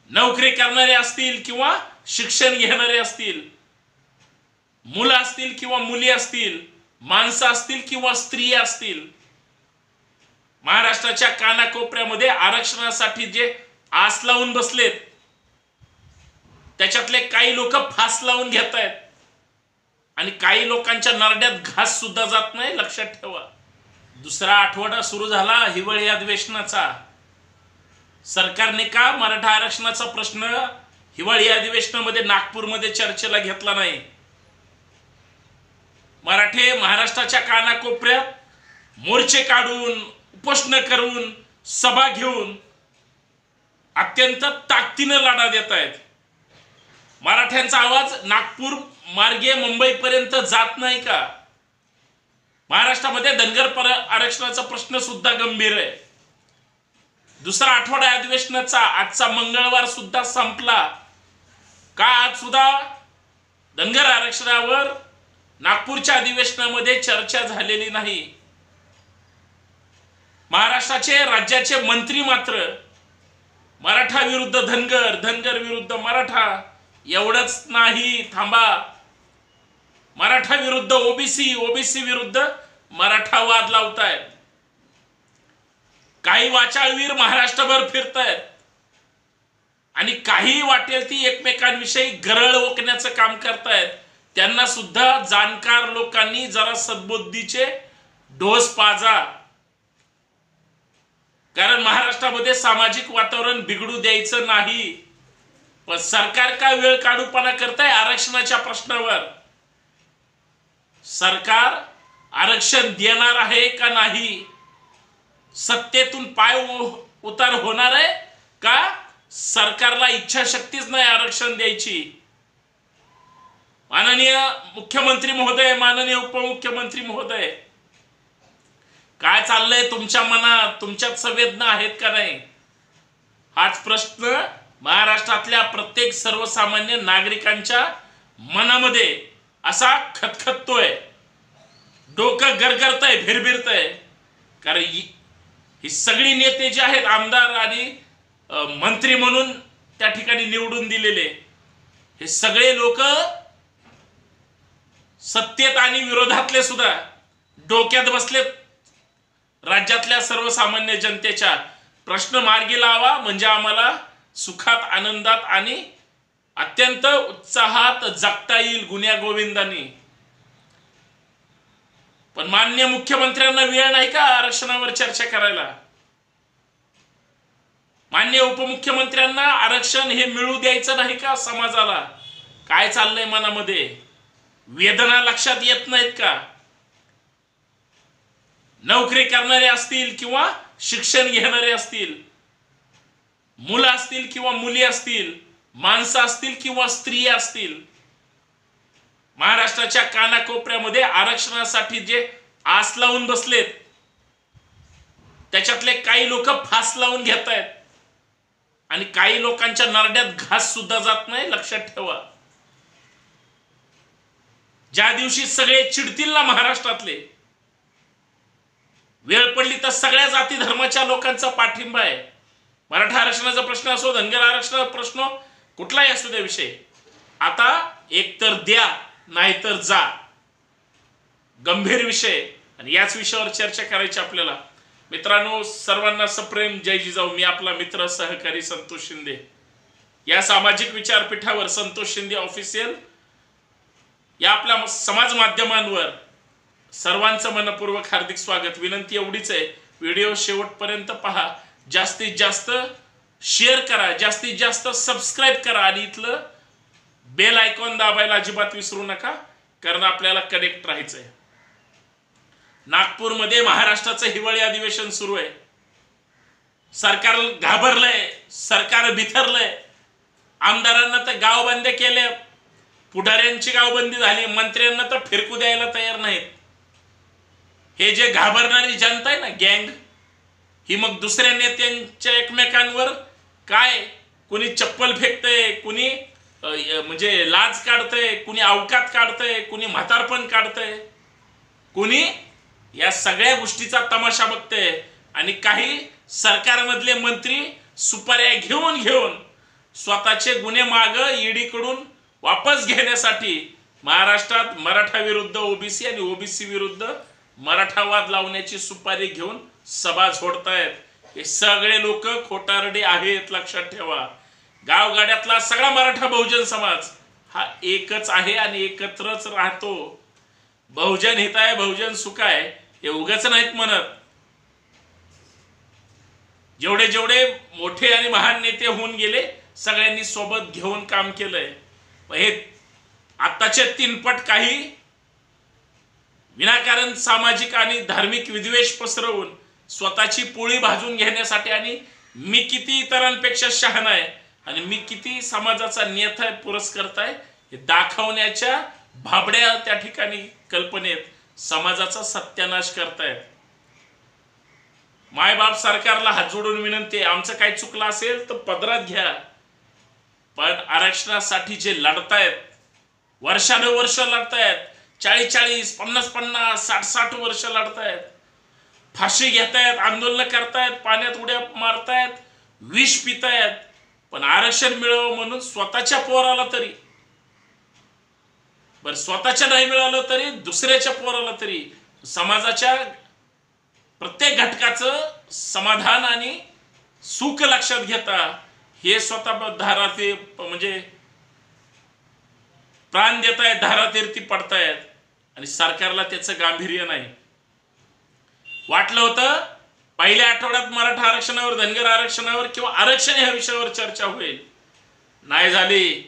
नोकरी करणारे असतील किंवा शिक्षण घेणारे असतील, मुलं असतील किंवा मुली असतील, माणसं असतील किंवा स्त्रिया असतील, महाराष्ट्राच्या कानाकोपऱ्यामध्ये आरक्षणासाठी जे आस लावून बसलेत त्याच्यातले काही लोक फास लावून घेत आहेत आणि काही लोकांच्या नरड्यात घास सुद्धा जात नाही, लक्षात ठेवा. दुसरा आठवडा सुरू झाला हिवाळी अधिवेशनाचा. सरकारने का मराठा आरक्षणाचा प्रश्न हिवाळी अधिवेशनामध्ये नागपूरमध्ये चर्चेला घेतला नाही? मराठे महाराष्ट्राच्या कानाकोपऱ्यात मोर्चे काढून, उपोषण करून, सभा घेऊन अत्यंत ताकदीने लढा देत आहेत. मराठ्यांचा आवाज नागपूर मार्गे मुंबईपर्यंत जात नाही का? महाराष्ट्रामध्ये धनगर आरक्षणाचा प्रश्न सुद्धा गंभीर आहे. दुसरा आठवडा अधिवेशनाचा आजचा मंगळवार सुद्धा संपला का? आज सुद्धा धनगर आरक्षणावर नागपूरच्या अधिवेशनामध्ये चर्चा झालेली नाही. महाराष्ट्राचे राज्याचे मंत्री मात्र मराठा विरुद्ध धनगर, धनगर विरुद्ध मराठा एवढंच नाही, थांबा, मराठा विरुद्ध ओबीसी, ओबीसी विरुद्ध मराठा वाद लावतायत. काही वाचाळवीर महाराष्ट्रभर फिरतायत आणि काही वाटेल ती एकमेकांविषयी गरळ ओकण्याचं काम करतायत. त्यांना सुद्धा जाणकार लोकांनी जरा सद्बुद्धीचे डोस पाजा, कारण महाराष्ट्रामध्ये सामाजिक वातावरण बिघडू द्यायचं नाही. पण सरकार काय वेळ काढूपणा करताय आरक्षणाच्या प्रश्नावर? सरकार आरक्षण देणार आहे का नाही? सत्तेतून पाय उतार होणार आहे का? सरकारला इच्छाशक्तीच नाही आरक्षण द्यायची. माननीय मुख्यमंत्री महोदय, माननीय उपमुख्यमंत्री महोदय, काय चाललंय तुमच्या मनात? तुमच्यात संवेदना आहेत का नाही? हाच प्रश्न महाराष्ट्रातल्या प्रत्येक सर्वसामान्य नागरिकांच्या मनामध्ये असा खतखततोय, डोकं गरगरतंय, भिरभिरतंय. कारण ही सगळी नेते जे आहेत, आमदार आणि मंत्री म्हणून त्या ठिकाणी निवडून दिलेले, हे सगळे लोक सत्तेत आणि विरोधातले सुद्धा डोक्यात बसलेत. राज्यातल्या सर्वसामान्य जनतेच्या प्रश्न मार्गी लावा म्हणजे आम्हाला सुखात, आनंदात आणि अत्यंत उत्साहात जगता येईल गुण्या गोविंदांनी. पण माननीय मुख्यमंत्र्यांना वेळ नाही का आरक्षणावर चर्चा करायला? माननीय उपमुख्यमंत्र्यांना आरक्षण हे मिळू द्यायचं नाही का समाजाला? काय चाललंय मनामध्ये? वेदना लक्षात येत नाहीत का? नोकरी करणारे असतील किंवा शिक्षण घेणारे असतील, मुलं असतील किंवा मुली असतील, माणसं असतील किंवा स्त्रिया असतील, महाराष्ट्राच्या कानाकोपऱ्यामध्ये आरक्षणासाठी जे आस लावून बसलेत त्याच्यातले काही लोक फास लावून घेत आहेत आणि काही लोकांच्या नरड्यात घास सुद्धा जात नाही, लक्षात ठेवा. ज्या दिवशी सगळे चिडतील ना महाराष्ट्रातले, वेळ पडली तर सगळ्या जाती धर्माच्या लोकांचा पाठिंबा आहे. मराठा आरक्षणाचा प्रश्न असो, धनगर आरक्षणाचा प्रश्न कुठलाही असू द्या विषय, आता एकतर द्या नाहीतर जा. गंभीर विषय आणि याच विषयावर चर्चा करायची आपल्याला. मित्रांनो, सर्वांना सप्रेम जय जिजाऊ. मी आपला मित्र सहकारी संतोष शिंदे. या सामाजिक विचारपीठावर संतोष शिंदे ऑफिशियल या आपल्या समाज माध्यमांवर सर्वांचं मनपूर्वक हार्दिक स्वागत. विनंती एवढीच आहे, व्हिडिओ शेवटपर्यंत पहा, जास्तीत जास्त शेअर करा, जास्तीत जास्त सबस्क्राईब करा आणि इथलं बेल आयकॉन दाबायला अजिबात विसरू नका, कारण आपल्याला कनेक्ट राहायचंय. नागपूरमध्ये महाराष्ट्राचं हिवाळी अधिवेशन सुरू आहे. सरकार घाबरलंय, सरकार बिथरलंय. आमदारांना तर गावबंदी केले, पुढाऱ्यांची गावबंदी झाली, मंत्र्यांना तर फिरकू द्यायला तयार नाहीत. हे जे घाबरणारी जनता आहे ना, गँग, ही मग दुसऱ्या नेत्यांच्या एकमेकांवर काय, कुणी चप्पल फेकतंय, कुणी म्हणजे लाज काढतंय, कुणी अवकात काढतंय, कुणी म्हातारपण काढतंय, कुणी या सगळ्या गोष्टीचा तमाशा बघतंय. आणि काही सरकारमधले मंत्री सुपाऱ्या घेऊन घेऊन स्वतःचे गुन्हे माग ईडीकडून वापस घेण्यासाठी महाराष्ट्रात मराठा विरुद्ध ओबीसी आणि ओबीसी विरुद्ध मराठावाद लावण्याची सुपारी घेऊन सभा झोडतायत. हे सगळे लोक खोटारडे आहेत, लक्षात ठेवा. गावगाड्यातला सगळा मराठा बहुजन समाज हा एकच आहे आणि एकत्रच राहतो. बहुजन हिताय बहुजन सुखाय हे उगाच नाहीत म्हणत. जेवढे जेवढे मोठे आणि महान नेते होऊन गेले सगळ्यांनी सोबत घेऊन काम केलंय. हे आत्ताचे तीनपट काही विनाकारण सामाजिक आणि धार्मिक विद्वेष पसरवून स्वतःची पोळी भाजून घेण्यासाठी आणि मी किती इतरांपेक्षा शहाणा आहे आणि मी किती समाजाचा नेता आहे, पुरस्कर्ता आहे हे दाखवण्याच्या भाबड्या त्या ठिकाणी कल्पनेत समाजाचा सत्यानाश करतायत. मायबाप सरकारला हात जोडून विनंती आहे, आमचं काही चुकलं असेल तर पदरात घ्या. पण आरक्षणासाठी जे लढतायत, वर्षानुवर्ष लढतायत, 40-40, 50-50, 60-60 वर्ष लढतायत, फाशी घेतायत, आंदोलन करतायत, पाण्यात उड्या मारतायत, विष पितायत, पण आरक्षण मिळावं म्हणून स्वतःच्या पोराला तरी, बरं स्वतःच्या नाही मिळालं तरी दुसऱ्याच्या पोराला तरी समाजाच्या प्रत्येक घटकाचं समाधान आणि सुख लक्षात घेता हे स्वतः धाराती म्हणजे प्राण देतायत, धारातीर्थी पडतायत आणि सरकारला त्याचं गांभीर्य नाही. वाटलं होतं पहिल्या आठवड्यात मराठा आरक्षणावर, धनगर आरक्षणावर किंवा आरक्षण ह्या विषयावर चर्चा होईल, नाही झाली.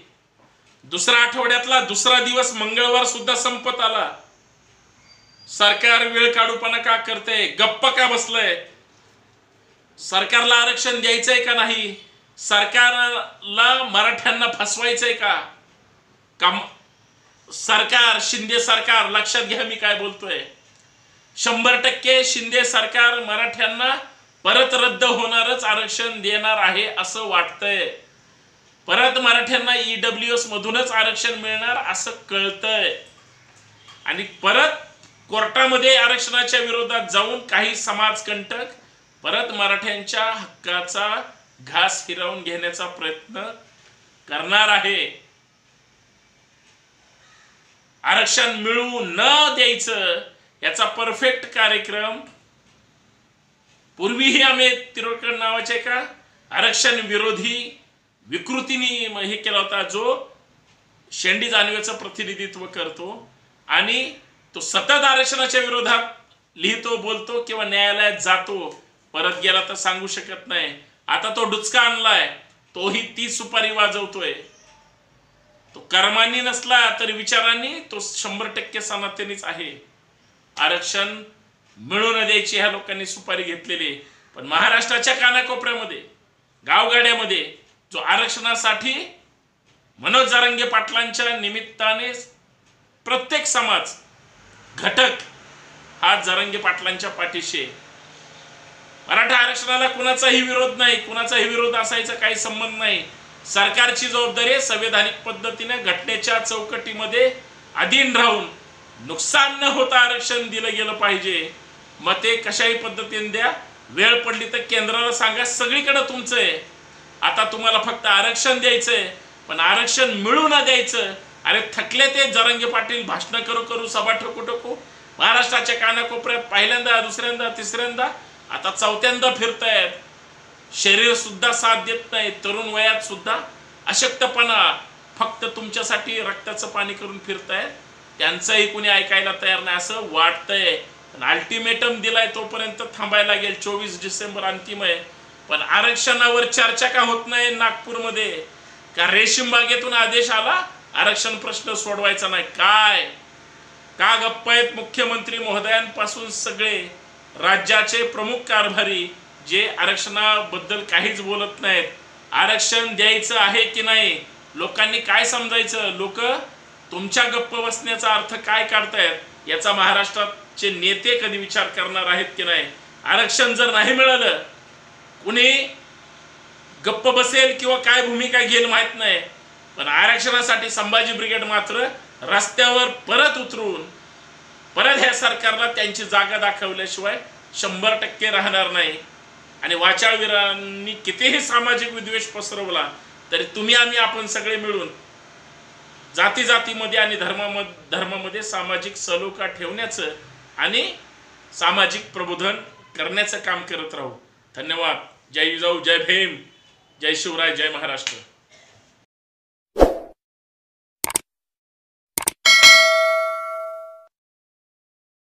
दुसऱ्या आठवड्यातला दुसरा दिवस मंगळवार सुद्धा संपत आला. सरकार वेळ काढूपणा का करते, गप्प का बसलंय? सरकारला आरक्षण द्यायचंय का नाही? सरकारला मराठ्यांना फसवायचंय का? सरकार, शिंदे सरकार, लक्षात घ्या मी काय बोलतोय, 100% शिंदे सरकार मराठ्यांना परत रद्द होणारच आरक्षण देणार आहे असं वाटतंय. परत मराठ्यांना EWS मधूनच आरक्षण मिळणार असं कळतंय आणि परत कोर्टामध्ये आरक्षणाच्या विरोधात जाऊन काही समाजकंटक परत मराठ्यांच्या हक्काचा घास हिरावून घेण्याचा प्रयत्न करणार आहे. आरक्षण मिळू न द्यायचं याचा परफेक्ट कार्यक्रम पूर्वीही आम्ही तिरोडकर नावाचे का आरक्षण विरोधी विकृतीने हे केला होता, जो शेंडी जानवेचं प्रतिनिधित्व करतो आणि तो सतत आरक्षणाच्या विरोधात लिहितो, बोलतो किंवा न्यायालयात जातो, परत गेला तर सांगू शकत नाही. आता तो डुचका आणलाय, तोही ती सुपारी वाजवतोय. तो कर्मांनी नसला तरी विचारांनी तो 100% सनातनीच आहे. आरक्षण मिळू न द्यायची ह्या लोकांनी सुपारी घेतलेली. पण महाराष्ट्राच्या कानाकोपऱ्यामध्ये, गावगाड्यामध्ये जो आरक्षणासाठी मनोज जरांगे पाटलांच्या निमित्ताने प्रत्येक समाज घटक हा जरांगे पाटलांच्या पाठीशी. मराठा आरक्षणाला कुणाचाही विरोध नाही, कुणाचाही विरोध असायचा काही संबंध नाही. सरकारची जबाबदारी संवैधानिक पद्धतीने घटनेच्या चौकटीमध्ये अधीन राहून नुकसान न होता आरक्षण दिलं गेलं पाहिजे. मग ते कशाही पद्धतीने द्या, वेळ पडली तर केंद्राला सांगा सगळीकडे तुमचं आहे, आता तुम्हाला फक्त आरक्षण द्यायचंय, पण आरक्षण मिळू न द्यायचं. अरे थकले ते जरांगे पाटील भाषण करू करू, सभा ठोकू ठोकू, महाराष्ट्राच्या कानाकोपऱ्यात पहिल्यांदा, दुसऱ्यांदा, तिसऱ्यांदा, आता चौथ्यांदा फिरतायत. शरीर सुद्धा साथ देत नाही, तरुण वयात सुद्धा अशक्तपणा, फक्त तुमच्यासाठी रक्ताचं पाणी करून फिरतायत. त्यांचंही कुणी ऐकायला तयार नाही असं वाटतंय. पण अल्टिमेटम दिलाय तोपर्यंत थांबायला लागेल. 24 डिसेंबर अंतिम आहे. पण आरक्षणावर चर्चा का होत नाही नागपूरमध्ये? का रेशीम बागेतून आदेश आला आरक्षण प्रश्न सोडवायचा नाही? काय का गप्प आहेत मुख्यमंत्री महोदयांपासून सगळे राज्याचे प्रमुख कारभारी जे आरक्षणाबद्दल काहीच बोलत नाहीत? आरक्षण द्यायचं आहे की नाही? लोकांनी काय समजायचं? लोक तुमच्या गप्प बसण्याचा अर्थ काय काढतायत याचा महाराष्ट्राचे नेते कधी विचार करणार आहेत की नाही? आरक्षण जर नाही मिळालं, कुणी गप्प बसेल किंवा काय भूमिका घेईल माहित नाही, पण आरक्षणासाठी संभाजी ब्रिगेड मात्र रस्त्यावर परत उतरून परत ह्या सरकारला त्यांची जागा दाखवल्याशिवाय 100% राहणार नाही. आणि वाचाळवीरांनी कितीही सामाजिक विद्वेष पसरवला तरी तुम्ही आम्ही आपण सगळे मिळून जाती जातीमध्ये आणि धर्मामध्ये सामाजिक सलोखा ठेवण्याचं आणि सामाजिक प्रबोधन करण्याचं काम करत राहू. धन्यवाद. जय जिजाऊ, जय भीम, जय शिवराय, जय महाराष्ट्र.